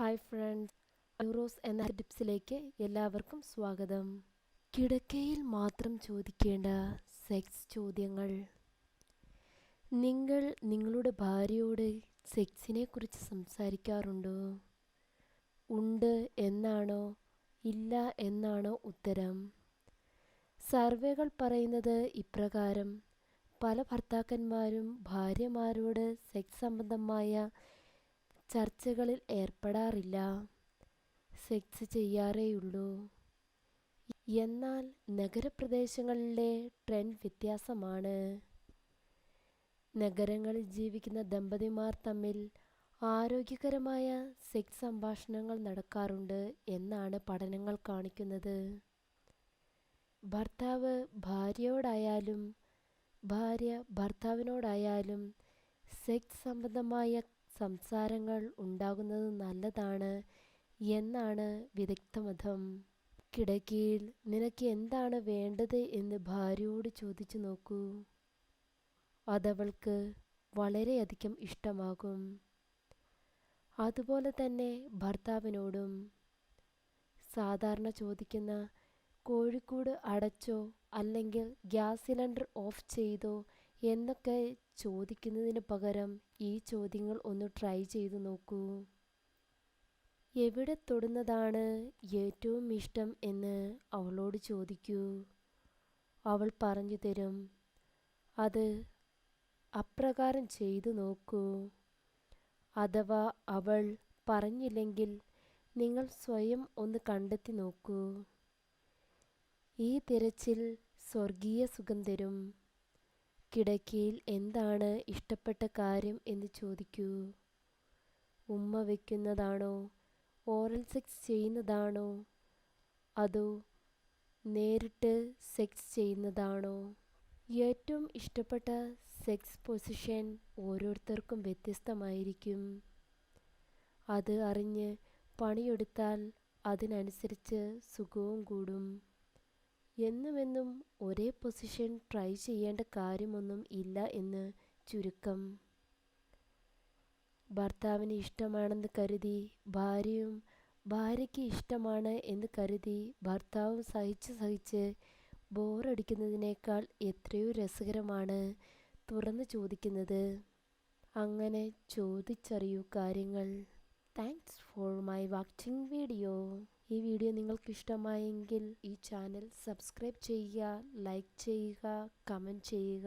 Hi friends, ന്യൂറോസ് എന്ന ടിപ്സിലേക്ക് എല്ലാവർക്കും സ്വാഗതം. കിടക്കയിൽ മാത്രം ചോദിക്കേണ്ട സെക്സ് ചോദ്യങ്ങൾ. നിങ്ങൾ നിങ്ങളുടെ ഭാര്യയോട് സെക്സിനെ കുറിച്ച് സംസാരിക്കാറുണ്ടോ? ഉണ്ട് എന്നാണോ ഇല്ല എന്നാണോ ഉത്തരം? സർവേകൾ പറയുന്നത് ഇപ്രകാരം: പല ഭർത്താക്കന്മാരും ഭാര്യമാരോട് സെക്സ് സംബന്ധമായ ചർച്ചകളിൽ ഏർപ്പെടാറില്ല, സെക്സ് ചെയ്യാറേയുള്ളൂ. എന്നാൽ നഗരപ്രദേശങ്ങളിലെ ട്രെൻഡ് വ്യത്യാസമാണ്. നഗരങ്ങളിൽ ജീവിക്കുന്ന ദമ്പതിമാർ തമ്മിൽ ആരോഗ്യകരമായ സെക്സ് സംഭാഷണങ്ങൾ നടക്കാറുണ്ട് എന്നാണ് പഠനങ്ങൾ കാണിക്കുന്നത്. ഭർത്താവ് ഭാര്യയോടായാലും ഭാര്യ ഭർത്താവിനോടായാലും സെക്സ് സംബന്ധമായ സംസാരങ്ങൾ ഉണ്ടാകുന്നത് നല്ലതാണ് എന്നാണ് വിദഗ്ധമതം. കിടക്കയിൽ നിനക്ക് എന്താണ് വേണ്ടത് എന്ന് ഭാര്യയോട് ചോദിച്ചു നോക്കൂ. അതവൾക്ക് വളരെയധികം ഇഷ്ടമാകും. അതുപോലെ തന്നെ ഭർത്താവിനോടും. സാധാരണ ചോദിക്കുന്ന കോഴിക്കൂട് അടച്ചോ അല്ലെങ്കിൽ ഗ്യാസ് സിലിണ്ടർ ഓഫ് ചെയ്തോ എന്നൊക്കെ ചോദിക്കുന്നതിന് പകരം ഈ ചോദ്യങ്ങൾ ഒന്ന് ട്രൈ ചെയ്തു നോക്കൂ. എവിടെ തൊടുന്നതാണ് ഏറ്റവും ഇഷ്ടം എന്ന് അവളോട് ചോദിക്കൂ. അവൾ പറഞ്ഞു തരും. അത് അപ്രകാരം ചെയ്തു നോക്കൂ. അഥവാ അവൾ പറഞ്ഞില്ലെങ്കിൽ നിങ്ങൾ സ്വയം ഒന്ന് കണ്ടെത്തി നോക്കൂ. ഈ തിരച്ചിൽ സ്വർഗീയ സുഖം തരും. കിടക്കയിൽ എന്താണ് ഇഷ്ടപ്പെട്ട കാര്യം എന്ന് ചോദിക്കൂ. ഉമ്മ വയ്ക്കുന്നതാണോ, ഓറൽ സെക്സ് ചെയ്യുന്നതാണോ, അതോ നേരിട്ട് സെക്സ് ചെയ്യുന്നതാണോ? ഏറ്റവും ഇഷ്ടപ്പെട്ട സെക്സ് പൊസിഷൻ ഓരോരുത്തർക്കും വ്യത്യസ്തമായിരിക്കും. അത് അറിഞ്ഞ് പണിയെടുത്താൽ അതിനനുസരിച്ച് സുഖവും കൂടും. എന്നുമെന്നും ഒരേ പൊസിഷൻ ട്രൈ ചെയ്യേണ്ട കാര്യമൊന്നും ഇല്ല എന്ന് ചുരുക്കം. ഭർത്താവിന് ഇഷ്ടമാണെന്ന് കരുതി ഭാര്യയും ഭാര്യയ്ക്ക് ഇഷ്ടമാണ് എന്ന് കരുതി ഭർത്താവും സഹിച്ച് ബോറടിക്കുന്നതിനേക്കാൾ എത്രയോ രസകരമാണ് തുറന്നു ചോദിക്കുന്നത്. അങ്ങനെ ചോദിച്ചറിയൂ കാര്യങ്ങൾ. Thanks for my watching video. ഈ വീഡിയോ നിങ്ങൾക്ക് ഇഷ്ടമായെങ്കിൽ ഈ ചാനൽ സബ്സ്ക്രൈബ് ചെയ്യുക, ലൈക്ക് ചെയ്യുക, കമൻറ്റ് ചെയ്യുക.